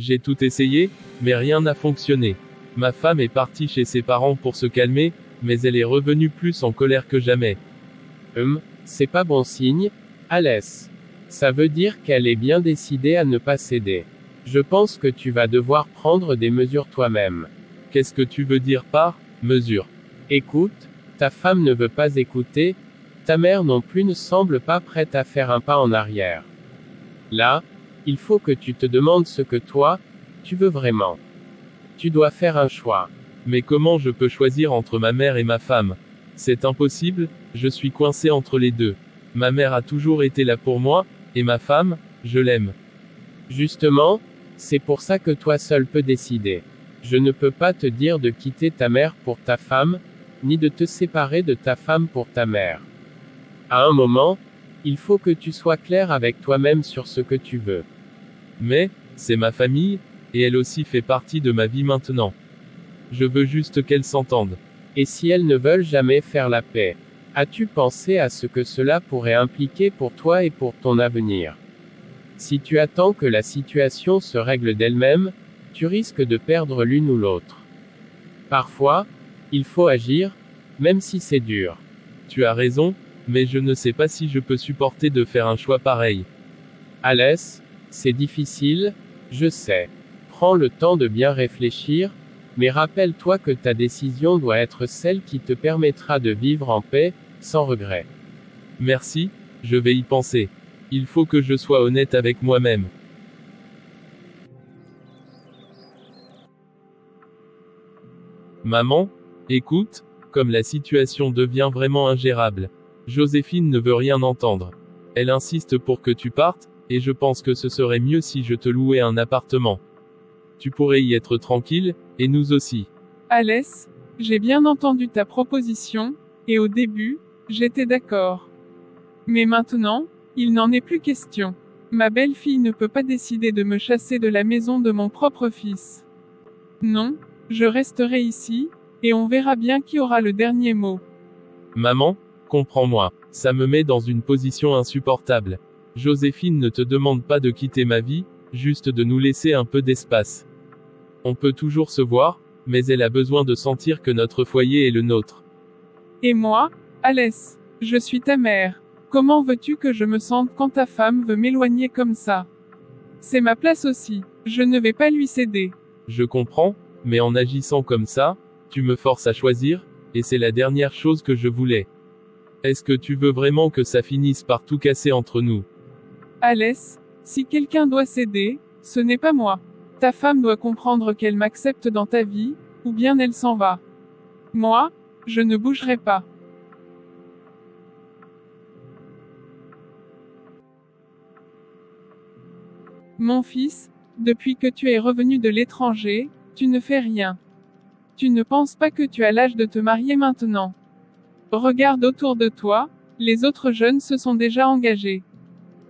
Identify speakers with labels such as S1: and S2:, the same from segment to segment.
S1: J'ai tout essayé, mais rien n'a fonctionné. Ma femme est partie chez ses parents pour se calmer, mais elle est revenue plus en colère que jamais.
S2: C'est pas bon signe, Alès. Ça veut dire qu'elle est bien décidée à ne pas céder. Je pense que tu vas devoir prendre des mesures toi-même.
S1: Qu'est-ce que tu veux dire par mesure?
S2: Écoute, ta femme ne veut pas écouter, ta mère non plus ne semble pas prête à faire un pas en arrière. Là, il faut que tu te demandes ce que toi, tu veux vraiment. Tu dois faire un choix.
S1: Mais comment je peux choisir entre ma mère et ma femme? C'est impossible, je suis coincé entre les deux. Ma mère a toujours été là pour moi, et ma femme, je l'aime.
S2: Justement, c'est pour ça que toi seul peux décider. Je ne peux pas te dire de quitter ta mère pour ta femme, ni de te séparer de ta femme pour ta mère. À un moment, il faut que tu sois clair avec toi-même sur ce que tu veux.
S1: Mais, c'est ma famille, et elle aussi fait partie de ma vie maintenant. Je veux juste qu'elles s'entendent.
S2: Et si elles ne veulent jamais faire la paix? As-tu pensé à ce que cela pourrait impliquer pour toi et pour ton avenir? Si tu attends que la situation se règle d'elle-même, tu risques de perdre l'une ou l'autre. Parfois, il faut agir, même si c'est dur.
S1: Tu as raison, mais je ne sais pas si je peux supporter de faire un choix pareil.
S2: Alès, c'est difficile, je sais. Prends le temps de bien réfléchir, mais rappelle-toi que ta décision doit être celle qui te permettra de vivre en paix, sans regret.
S1: Merci, je vais y penser. Il faut que je sois honnête avec moi-même. Maman, écoute, comme la situation devient vraiment ingérable. Joséphine ne veut rien entendre. Elle insiste pour que tu partes, et je pense que ce serait mieux si je te louais un appartement. Tu pourrais y être tranquille, et nous aussi.
S3: Alès, j'ai bien entendu ta proposition, et au début, j'étais d'accord. Mais maintenant, il n'en est plus question. Ma belle-fille ne peut pas décider de me chasser de la maison de mon propre fils. Non, je resterai ici, et on verra bien qui aura le dernier mot.
S1: Maman, comprends-moi, ça me met dans une position insupportable. Joséphine ne te demande pas de quitter ma vie, juste de nous laisser un peu d'espace. On peut toujours se voir, mais elle a besoin de sentir que notre foyer est le nôtre.
S3: Et moi, Alès, je suis ta mère. Comment veux-tu que je me sente quand ta femme veut m'éloigner comme ça? C'est ma place aussi, je ne vais pas lui céder.
S1: Je comprends, mais en agissant comme ça, tu me forces à choisir, et c'est la dernière chose que je voulais. Est-ce que tu veux vraiment que ça finisse par tout casser entre nous?
S3: Alès, si quelqu'un doit céder, ce n'est pas moi. Ta femme doit comprendre qu'elle m'accepte dans ta vie, ou bien elle s'en va. Moi, je ne bougerai pas. Mon fils, depuis que tu es revenu de l'étranger, tu ne fais rien. Tu ne penses pas que tu as l'âge de te marier maintenant. Regarde autour de toi, les autres jeunes se sont déjà engagés.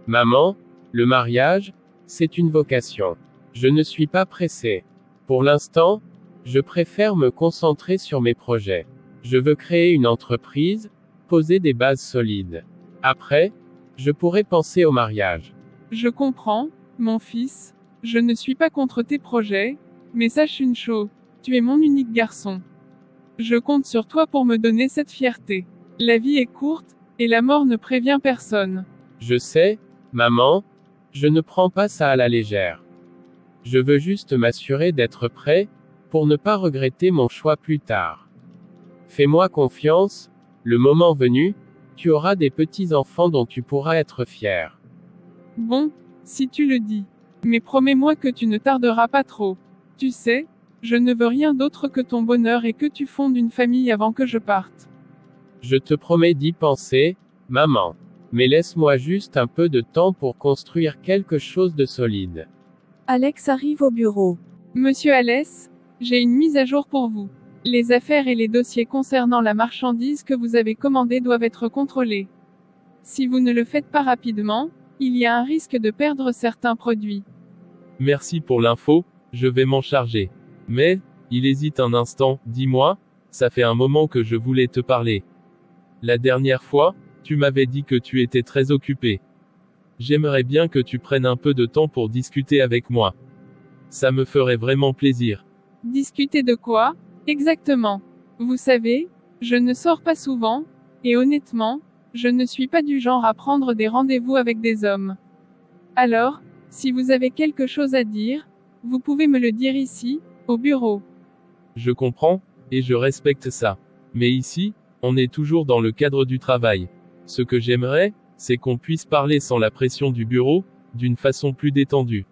S2: Maman, le mariage, c'est une vocation. Je ne suis pas pressé. Pour l'instant, je préfère me concentrer sur mes projets. Je veux créer une entreprise, poser des bases solides. Après, je pourrai penser au mariage.
S3: Je comprends, mon fils, je ne suis pas contre tes projets, mais sache une chose, tu es mon unique garçon. Je compte sur toi pour me donner cette fierté. La vie est courte, et la mort ne prévient personne.
S2: Je sais, maman, je ne prends pas ça à la légère. Je veux juste m'assurer d'être prêt, pour ne pas regretter mon choix plus tard. Fais-moi confiance, le moment venu, tu auras des petits-enfants dont tu pourras être fier.
S3: Bon, si tu le dis. Mais promets-moi que tu ne tarderas pas trop. Tu sais, je ne veux rien d'autre que ton bonheur et que tu fondes une famille avant que je parte.
S2: Je te promets d'y penser, maman. Mais laisse-moi juste un peu de temps pour construire quelque chose de solide.
S4: Alex arrive au bureau.
S3: Monsieur Alès, j'ai une mise à jour pour vous. Les affaires et les dossiers concernant la marchandise que vous avez commandée doivent être contrôlés. Si vous ne le faites pas rapidement, il y a un risque de perdre certains produits.
S1: Merci pour l'info, je vais m'en charger. Mais, il hésite un instant, dis-moi, ça fait un moment que je voulais te parler. La dernière fois, tu m'avais dit que tu étais très occupé. J'aimerais bien que tu prennes un peu de temps pour discuter avec moi. Ça me ferait vraiment plaisir.
S3: Discuter de quoi, exactement? Vous savez, je ne sors pas souvent, et honnêtement, je ne suis pas du genre à prendre des rendez-vous avec des hommes. Alors, si vous avez quelque chose à dire, vous pouvez me le dire ici, au bureau.
S1: Je comprends, et je respecte ça. Mais ici, on est toujours dans le cadre du travail. Ce que j'aimerais, c'est qu'on puisse parler sans la pression du bureau, d'une façon plus détendue.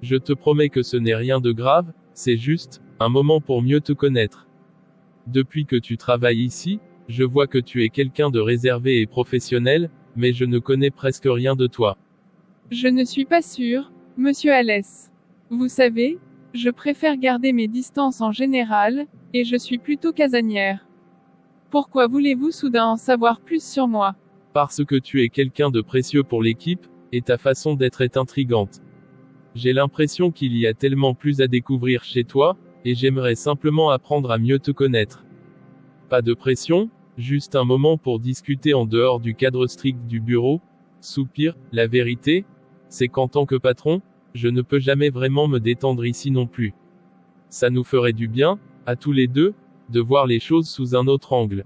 S1: Je te promets que ce n'est rien de grave, c'est juste un moment pour mieux te connaître. Depuis que tu travailles ici, je vois que tu es quelqu'un de réservé et professionnel, mais je ne connais presque rien de toi.
S3: Je ne suis pas sûre, monsieur Alès. Vous savez, je préfère garder mes distances en général, et je suis plutôt casanière. Pourquoi voulez-vous soudain en savoir plus sur moi?
S1: Parce que tu es quelqu'un de précieux pour l'équipe, et ta façon d'être est intrigante. J'ai l'impression qu'il y a tellement plus à découvrir chez toi, et j'aimerais simplement apprendre à mieux te connaître. Pas de pression, juste un moment pour discuter en dehors du cadre strict du bureau. Soupir, la vérité, c'est qu'en tant que patron, je ne peux jamais vraiment me détendre ici non plus. Ça nous ferait du bien, à tous les deux, de voir les choses sous un autre angle.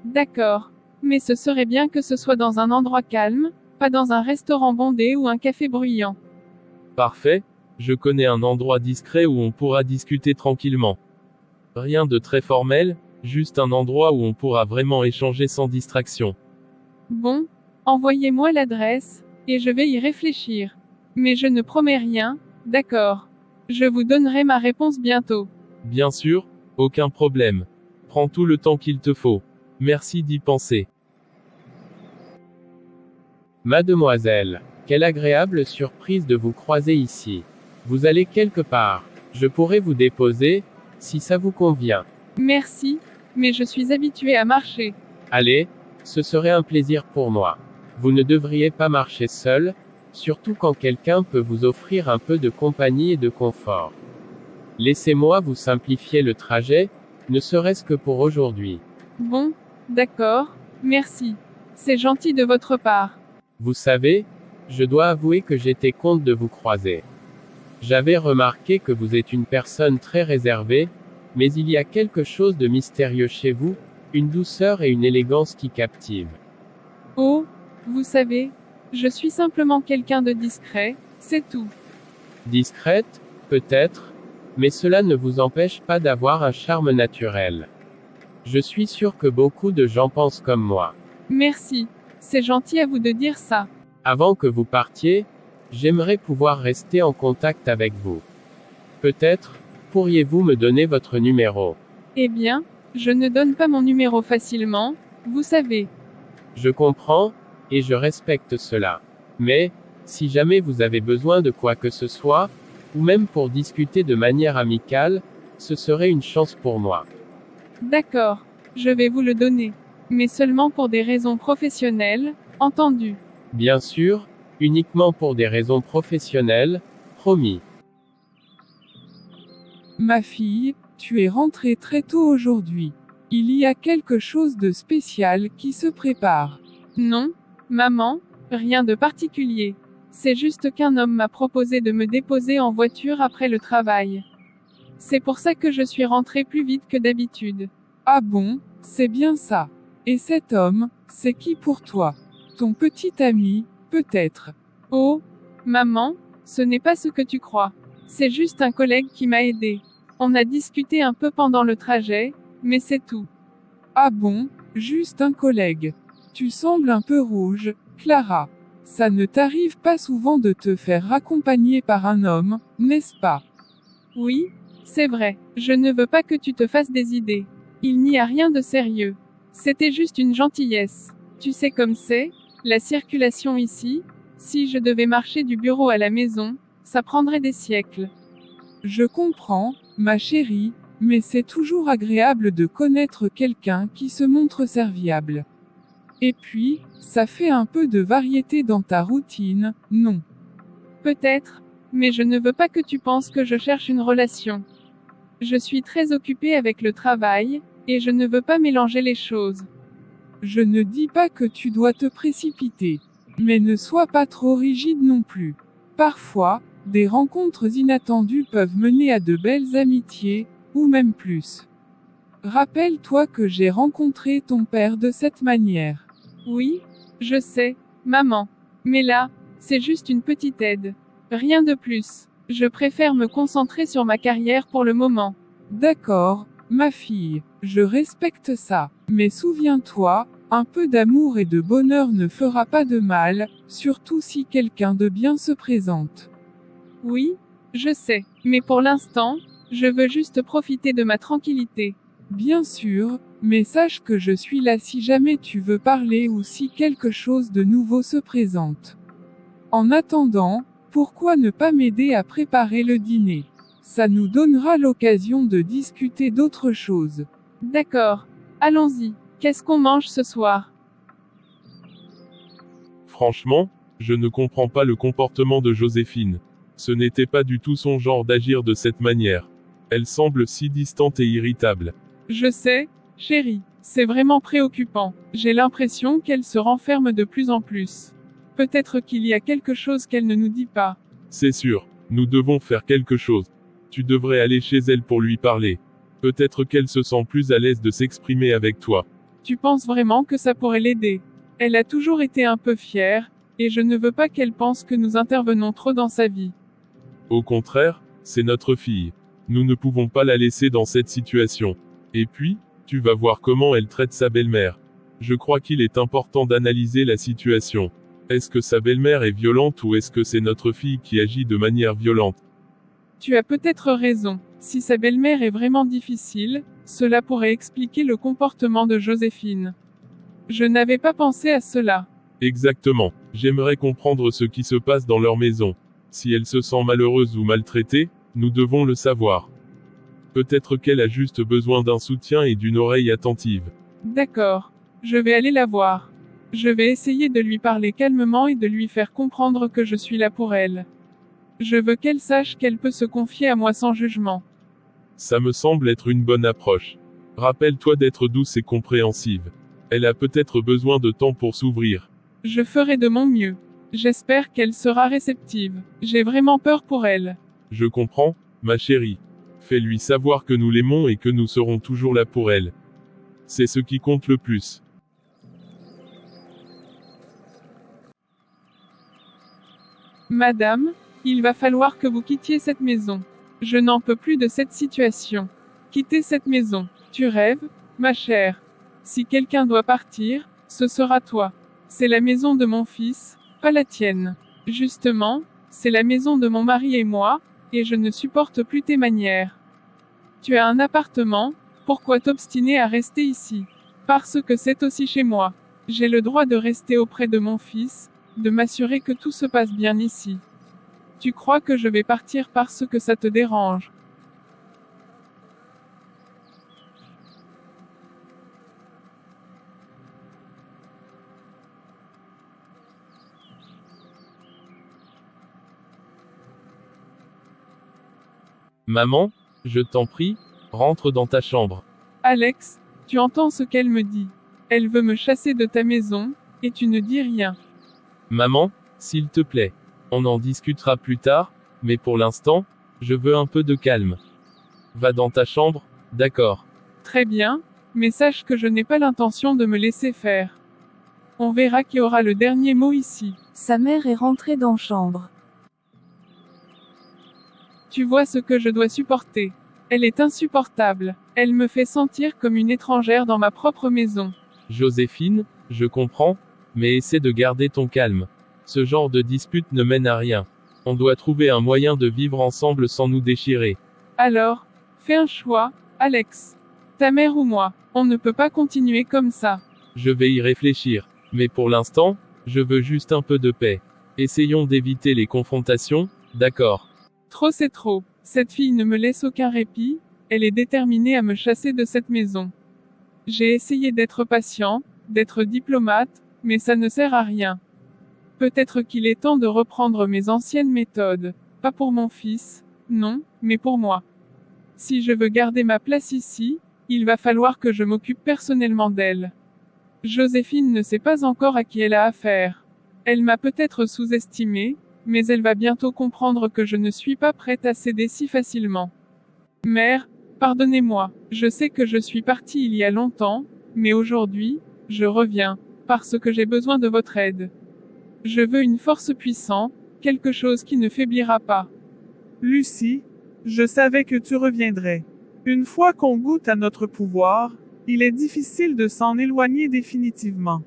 S3: D'accord. Mais ce serait bien que ce soit dans un endroit calme, pas dans un restaurant bondé ou un café bruyant.
S1: Parfait, je connais un endroit discret où on pourra discuter tranquillement. Rien de très formel, juste un endroit où on pourra vraiment échanger sans distraction.
S3: Bon, envoyez-moi l'adresse, et je vais y réfléchir. Mais je ne promets rien, d'accord. Je vous donnerai ma réponse bientôt.
S1: Bien sûr, aucun problème. Prends tout le temps qu'il te faut. Merci d'y penser.
S2: Mademoiselle, quelle agréable surprise de vous croiser ici. Vous allez quelque part. Je pourrais vous déposer, si ça vous convient.
S3: Merci, mais je suis habituée à marcher.
S2: Allez, ce serait un plaisir pour moi. Vous ne devriez pas marcher seul, surtout quand quelqu'un peut vous offrir un peu de compagnie et de confort. Laissez-moi vous simplifier le trajet, ne serait-ce que pour aujourd'hui.
S3: Bon, d'accord, merci. C'est gentil de votre part.
S2: Vous savez, je dois avouer que j'étais content de vous croiser. J'avais remarqué que vous êtes une personne très réservée, mais il y a quelque chose de mystérieux chez vous, une douceur et une élégance qui captivent.
S3: Oh, vous savez, je suis simplement quelqu'un de discret, c'est tout.
S2: Discrète, peut-être, mais cela ne vous empêche pas d'avoir un charme naturel. Je suis sûr que beaucoup de gens pensent comme moi.
S3: Merci, c'est gentil à vous de dire ça.
S2: Avant que vous partiez, j'aimerais pouvoir rester en contact avec vous. Peut-être, pourriez-vous me donner votre numéro?
S3: Eh bien, je ne donne pas mon numéro facilement, vous savez.
S2: Je comprends, et je respecte cela. Mais, si jamais vous avez besoin de quoi que ce soit, ou même pour discuter de manière amicale, ce serait une chance pour moi.
S3: D'accord, je vais vous le donner. Mais seulement pour des raisons professionnelles, entendu.
S2: Bien sûr, uniquement pour des raisons professionnelles, promis.
S5: Ma fille, tu es rentrée très tôt aujourd'hui. Il y a quelque chose de spécial qui se prépare.
S3: Non, maman, rien de particulier. C'est juste qu'un homme m'a proposé de me déposer en voiture après le travail. C'est pour ça que je suis rentrée plus vite que d'habitude.
S5: Ah bon, c'est bien ça. Et cet homme, c'est qui pour toi? Ton petit ami, peut-être.
S3: Oh, maman, ce n'est pas ce que tu crois. C'est juste un collègue qui m'a aidé. On a discuté un peu pendant le trajet, mais c'est tout.
S5: Ah bon, juste un collègue. Tu sembles un peu rouge, Clara. Ça ne t'arrive pas souvent de te faire raccompagner par un homme, n'est-ce pas?
S3: Oui, c'est vrai. Je ne veux pas que tu te fasses des idées. Il n'y a rien de sérieux. C'était juste une gentillesse. Tu sais comme c'est, la circulation ici, si je devais marcher du bureau à la maison, ça prendrait des siècles.
S5: Je comprends, ma chérie, mais c'est toujours agréable de connaître quelqu'un qui se montre serviable. Et puis, ça fait un peu de variété dans ta routine, non?
S3: Peut-être, mais je ne veux pas que tu penses que je cherche une relation. Je suis très occupée avec le travail, et je ne veux pas mélanger les choses.
S5: Je ne dis pas que tu dois te précipiter. Mais ne sois pas trop rigide non plus. Parfois,
S3: Des rencontres inattendues peuvent mener à de belles amitiés, ou même plus. Rappelle-toi que j'ai rencontré ton père de cette manière.
S5: Oui, je sais, maman. Mais là, c'est juste une petite aide. Rien de plus. Je préfère me concentrer sur ma carrière pour le moment.
S3: D'accord, ma fille, je respecte ça. Mais souviens-toi, un peu d'amour et de bonheur ne fera pas de mal, surtout si quelqu'un de bien se présente.
S5: Oui, je sais. Mais pour l'instant, je veux juste profiter de ma tranquillité.
S3: Bien sûr, mais sache que je suis là si jamais tu veux parler ou si quelque chose de nouveau se présente. En attendant, pourquoi ne pas m'aider à préparer le dîner? Ça nous donnera l'occasion de discuter d'autres choses.
S5: D'accord. Allons-y. Qu'est-ce qu'on mange ce soir?
S1: Franchement, je ne comprends pas le comportement de Joséphine. Ce n'était pas du tout son genre d'agir de cette manière. Elle semble si distante et irritable.
S3: Je sais, chérie, c'est vraiment préoccupant. J'ai l'impression qu'elle se renferme de plus en plus. Peut-être qu'il y a quelque chose qu'elle ne nous dit pas.
S1: C'est sûr, nous devons faire quelque chose. Tu devrais aller chez elle pour lui parler. Peut-être qu'elle se sent plus à l'aise de s'exprimer avec toi.
S3: Tu penses vraiment que ça pourrait l'aider? Elle a toujours été un peu fière, et je ne veux pas qu'elle pense que nous intervenons trop dans sa vie.
S1: Au contraire, c'est notre fille. Nous ne pouvons pas la laisser dans cette situation. Et puis, tu vas voir comment elle traite sa belle-mère. Je crois qu'il est important d'analyser la situation. Est-ce que sa belle-mère est violente ou est-ce que c'est notre fille qui agit de manière violente?
S3: Tu as peut-être raison. Si sa belle-mère est vraiment difficile, cela pourrait expliquer le comportement de Joséphine. Je n'avais pas pensé à cela.
S1: Exactement. J'aimerais comprendre ce qui se passe dans leur maison. Si elle se sent malheureuse ou maltraitée, nous devons le savoir. Peut-être qu'elle a juste besoin d'un soutien et d'une oreille attentive.
S3: D'accord. Je vais aller la voir. Je vais essayer de lui parler calmement et de lui faire comprendre que je suis là pour elle. Je veux qu'elle sache qu'elle peut se confier à moi sans jugement.
S1: Ça me semble être une bonne approche. Rappelle-toi d'être douce et compréhensive. Elle a peut-être besoin de temps pour s'ouvrir.
S3: Je ferai de mon mieux. J'espère qu'elle sera réceptive. J'ai vraiment peur pour elle.
S1: Je comprends, ma chérie. Fais-lui savoir que nous l'aimons et que nous serons toujours là pour elle. C'est ce qui compte le plus.
S3: Madame, il va falloir que vous quittiez cette maison. Je n'en peux plus de cette situation. Quittez cette maison. Tu rêves, ma chère. Si quelqu'un doit partir, ce sera toi. C'est la maison de mon fils, pas la tienne. Justement, c'est la maison de mon mari et moi, et je ne supporte plus tes manières. Tu as un appartement, pourquoi t'obstiner à rester ici? Parce que c'est aussi chez moi. J'ai le droit de rester auprès de mon fils, de m'assurer que tout se passe bien ici. Tu crois que je vais partir parce que ça te dérange?
S1: Maman, je t'en prie, rentre dans ta chambre.
S3: Alex, tu entends ce qu'elle me dit. Elle veut me chasser de ta maison, et tu ne dis rien.
S1: Maman, s'il te plaît. On en discutera plus tard, mais pour l'instant, je veux un peu de calme. Va dans ta chambre, d'accord.
S3: Très bien, mais sache que je n'ai pas l'intention de me laisser faire. On verra qui aura le dernier mot ici.
S4: Sa mère est rentrée dans chambre.
S3: Tu vois ce que je dois supporter. Elle est insupportable. Elle me fait sentir comme une étrangère dans ma propre maison.
S1: Joséphine, je comprends, mais essaie de garder ton calme. Ce genre de dispute ne mène à rien. On doit trouver un moyen de vivre ensemble sans nous déchirer.
S3: Alors, fais un choix, Alex. Ta mère ou moi, on ne peut pas continuer comme ça.
S1: Je vais y réfléchir, mais pour l'instant, je veux juste un peu de paix. Essayons d'éviter les confrontations, d'accord.
S3: Trop c'est trop. Cette fille ne me laisse aucun répit, elle est déterminée à me chasser de cette maison. J'ai essayé d'être patient, d'être diplomate, mais ça ne sert à rien. Peut-être qu'il est temps de reprendre mes anciennes méthodes, pas pour mon fils, non, mais pour moi. Si je veux garder ma place ici, il va falloir que je m'occupe personnellement d'elle. Joséphine ne sait pas encore à qui elle a affaire. Elle m'a peut-être sous-estimé, mais elle va bientôt comprendre que je ne suis pas prête à céder si facilement. Mère, pardonnez-moi, je sais que je suis partie il y a longtemps, mais aujourd'hui, je reviens, parce que j'ai besoin de votre aide. Je veux une force puissante, quelque chose qui ne faiblira pas.
S5: Lucie, je savais que tu reviendrais. Une fois qu'on goûte à notre pouvoir, il est difficile de s'en éloigner définitivement.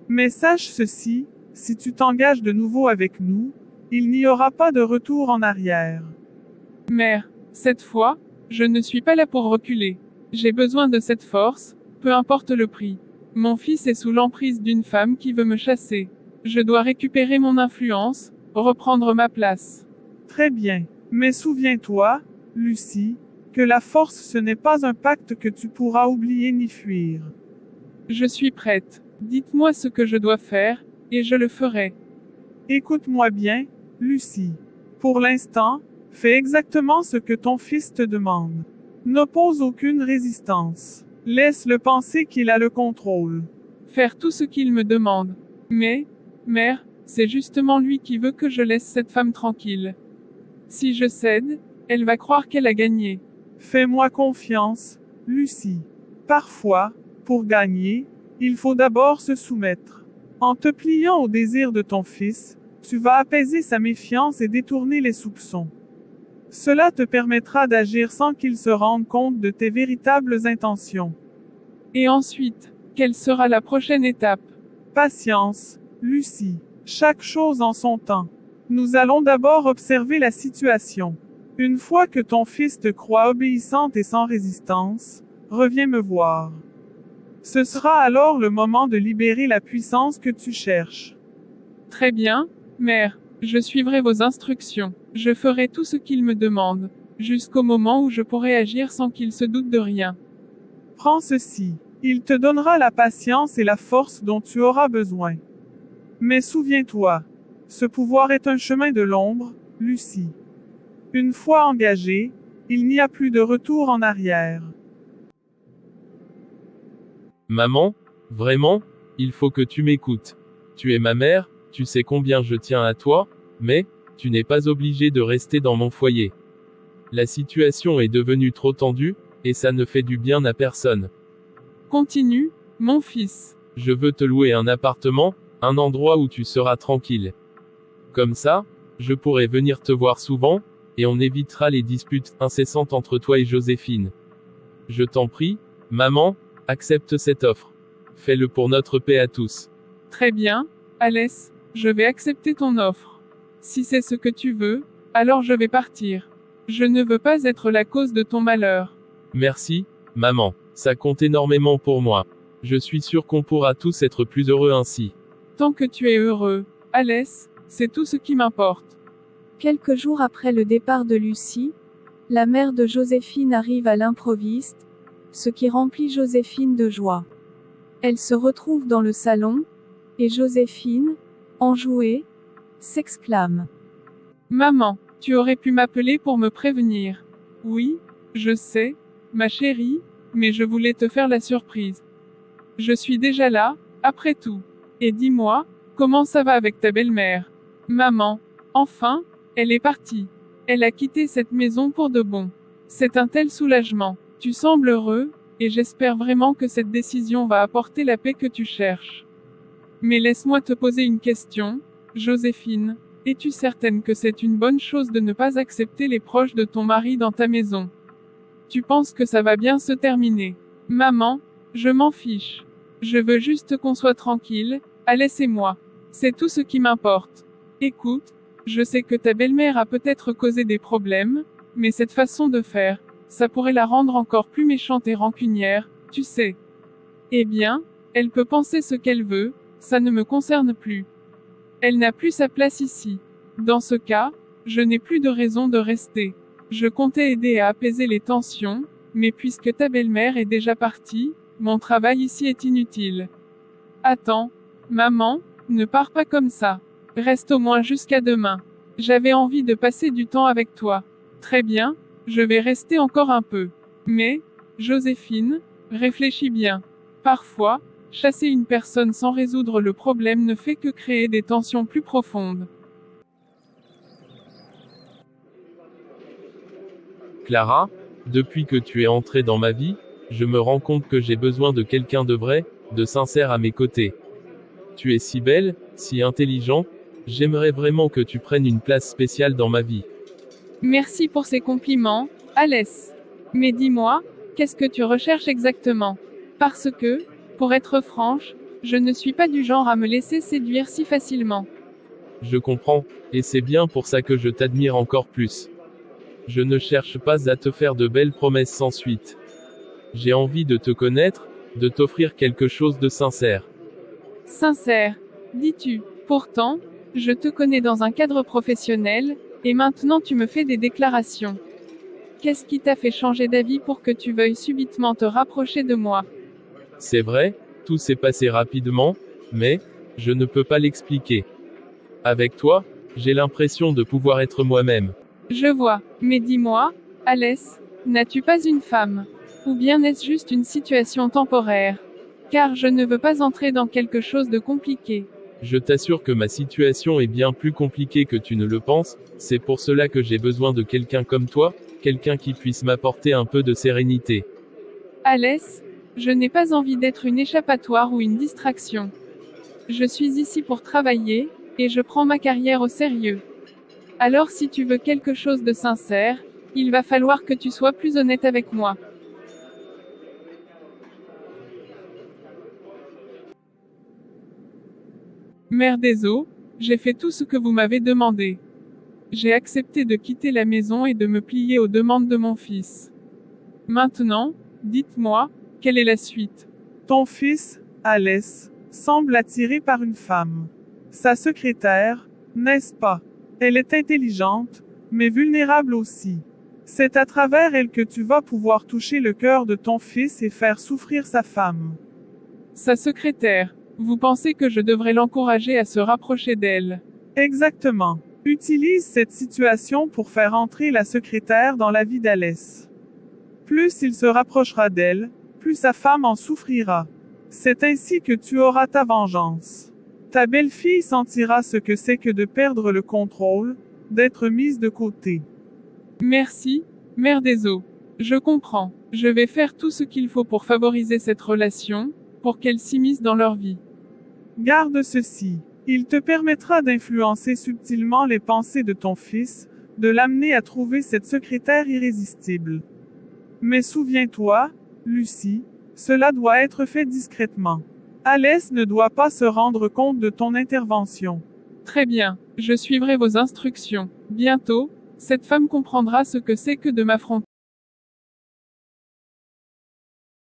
S5: Mais sache ceci, si tu t'engages de nouveau avec nous, il n'y aura pas de retour en arrière.
S3: Mère, cette fois, je ne suis pas là pour reculer. J'ai besoin de cette force, peu importe le prix. Mon fils est sous l'emprise d'une femme qui veut me chasser. Je dois récupérer mon influence, reprendre ma place.
S5: Très bien. Mais souviens-toi, Lucie, que la force ce n'est pas un pacte que tu pourras oublier ni fuir.
S3: Je suis prête. Dites-moi ce que je dois faire, et je le ferai.
S5: Écoute-moi bien, Lucie. Pour l'instant, fais exactement ce que ton fils te demande. N'oppose aucune résistance. Laisse-le penser qu'il a le contrôle.
S3: Faire tout ce qu'il me demande. Mais, mère, c'est justement lui qui veut que je laisse cette femme tranquille. Si je cède, elle va croire qu'elle a gagné.
S5: Fais-moi confiance, Lucie. Parfois, pour gagner, il faut d'abord se soumettre. En te pliant au désir de ton fils, tu vas apaiser sa méfiance et détourner les soupçons. Cela te permettra d'agir sans qu'il se rende compte de tes véritables intentions.
S3: Et ensuite, quelle sera la prochaine étape?
S5: Patience, Lucie. Chaque chose en son temps. Nous allons d'abord observer la situation. Une fois que ton fils te croit obéissante et sans résistance, reviens me voir. Ce sera alors le moment de libérer la puissance que tu cherches.
S3: Très bien, mère, je suivrai vos instructions. Je ferai tout ce qu'il me demande, jusqu'au moment où je pourrai agir sans qu'il se doute de rien.
S5: Prends ceci. Il te donnera la patience et la force dont tu auras besoin. Mais souviens-toi, ce pouvoir est un chemin de l'ombre, Lucie. Une fois engagé, il n'y a plus de retour en arrière.
S1: Maman, vraiment, il faut que tu m'écoutes. Tu es ma mère, tu sais combien je tiens à toi, mais, tu n'es pas obligée de rester dans mon foyer. La situation est devenue trop tendue, et ça ne fait du bien à personne.
S3: Continue, mon fils.
S1: Je veux te louer un appartement, un endroit où tu seras tranquille. Comme ça, je pourrai venir te voir souvent, et on évitera les disputes incessantes entre toi et Joséphine. Je t'en prie, maman, accepte cette offre. Fais-le pour notre paix à tous.
S3: Très bien, Alès, je vais accepter ton offre. Si c'est ce que tu veux, alors je vais partir. Je ne veux pas être la cause de ton malheur.
S1: Merci, maman, ça compte énormément pour moi. Je suis sûr qu'on pourra tous être plus heureux ainsi.
S3: Tant que tu es heureux, Alès, c'est tout ce qui m'importe.
S4: Quelques jours après le départ de Lucie, la mère de Joséphine arrive à l'improviste, ce qui remplit Joséphine de joie. Elle se retrouve dans le salon, et Joséphine, enjouée, s'exclame.
S3: Maman, tu aurais pu m'appeler pour me prévenir. Oui, je sais, ma chérie, mais je voulais te faire la surprise. Je suis déjà là, après tout. Et dis-moi, comment ça va avec ta belle-mère? Maman, enfin, elle est partie. Elle a quitté cette maison pour de bon. C'est un tel soulagement. Tu sembles heureux, et j'espère vraiment que cette décision va apporter la paix que tu cherches. Mais laisse-moi te poser une question, Joséphine. Es-tu certaine que c'est une bonne chose de ne pas accepter les proches de ton mari dans ta maison? Tu penses que ça va bien se terminer? Maman, je m'en fiche. Je veux juste qu'on soit tranquille, Alès et moi. C'est tout ce qui m'importe. Écoute, je sais que ta belle-mère a peut-être causé des problèmes, mais cette façon de faire, ça pourrait la rendre encore plus méchante et rancunière, tu sais. Eh bien, elle peut penser ce qu'elle veut, ça ne me concerne plus. Elle n'a plus sa place ici. Dans ce cas, je n'ai plus de raison de rester. Je comptais aider à apaiser les tensions, mais puisque ta belle-mère est déjà partie, mon travail ici est inutile. Attends, maman, ne pars pas comme ça. Reste au moins jusqu'à demain. J'avais envie de passer du temps avec toi. Très bien, je vais rester encore un peu. Mais, Joséphine, réfléchis bien. Parfois, chasser une personne sans résoudre le problème ne fait que créer des tensions plus profondes.
S1: Clara, depuis que tu es entrée dans ma vie, je me rends compte que j'ai besoin de quelqu'un de vrai, de sincère à mes côtés. Tu es si belle, si intelligente, j'aimerais vraiment que tu prennes une place spéciale dans ma vie.
S3: Merci pour ces compliments, Alès. Mais dis-moi, qu'est-ce que tu recherches exactement? Parce que, pour être franche, je ne suis pas du genre à me laisser séduire si facilement.
S1: Je comprends, et c'est bien pour ça que je t'admire encore plus. Je ne cherche pas à te faire de belles promesses sans suite. J'ai envie de te connaître, de t'offrir quelque chose de sincère.
S3: Sincère, dis-tu. Pourtant, je te connais dans un cadre professionnel, et maintenant tu me fais des déclarations. Qu'est-ce qui t'a fait changer d'avis pour que tu veuilles subitement te rapprocher de moi?
S1: C'est vrai, tout s'est passé rapidement, mais, je ne peux pas l'expliquer. Avec toi, j'ai l'impression de pouvoir être moi-même.
S3: Je vois, mais dis-moi, Alès, n'as-tu pas une femme? Ou bien est-ce juste une situation temporaire? Car je ne veux pas entrer dans quelque chose de compliqué.
S1: Je t'assure que ma situation est bien plus compliquée que tu ne le penses, c'est pour cela que j'ai besoin de quelqu'un comme toi, quelqu'un qui puisse m'apporter un peu de sérénité.
S3: Alès, je n'ai pas envie d'être une échappatoire ou une distraction. Je suis ici pour travailler, et je prends ma carrière au sérieux. Alors si tu veux quelque chose de sincère, il va falloir que tu sois plus honnête avec moi. Mère des eaux, j'ai fait tout ce que vous m'avez demandé. J'ai accepté de quitter la maison et de me plier aux demandes de mon fils. Maintenant, dites-moi, quelle est la suite?
S5: Ton fils, Alès, semble attiré par une femme. Sa secrétaire, n'est-ce pas? Elle est intelligente, mais vulnérable aussi. C'est à travers elle que tu vas pouvoir toucher le cœur de ton fils et faire souffrir sa femme.
S3: Sa secrétaire, vous pensez que je devrais l'encourager à se rapprocher d'elle?
S5: Exactement. Utilise cette situation pour faire entrer la secrétaire dans la vie d'Alès. Plus il se rapprochera d'elle, plus sa femme en souffrira. C'est ainsi que tu auras ta vengeance. Ta belle-fille sentira ce que c'est que de perdre le contrôle, d'être mise de côté.
S3: Merci, Mère des eaux. Je comprends. Je vais faire tout ce qu'il faut pour favoriser cette relation, pour qu'elle s'immisce dans leur vie.
S5: Garde ceci. Il te permettra d'influencer subtilement les pensées de ton fils, de l'amener à trouver cette secrétaire irrésistible. Mais souviens-toi, Lucie, cela doit être fait discrètement. Alès ne doit pas se rendre compte de ton intervention.
S3: Très bien, je suivrai vos instructions. Bientôt, cette femme comprendra ce que c'est que de m'affronter.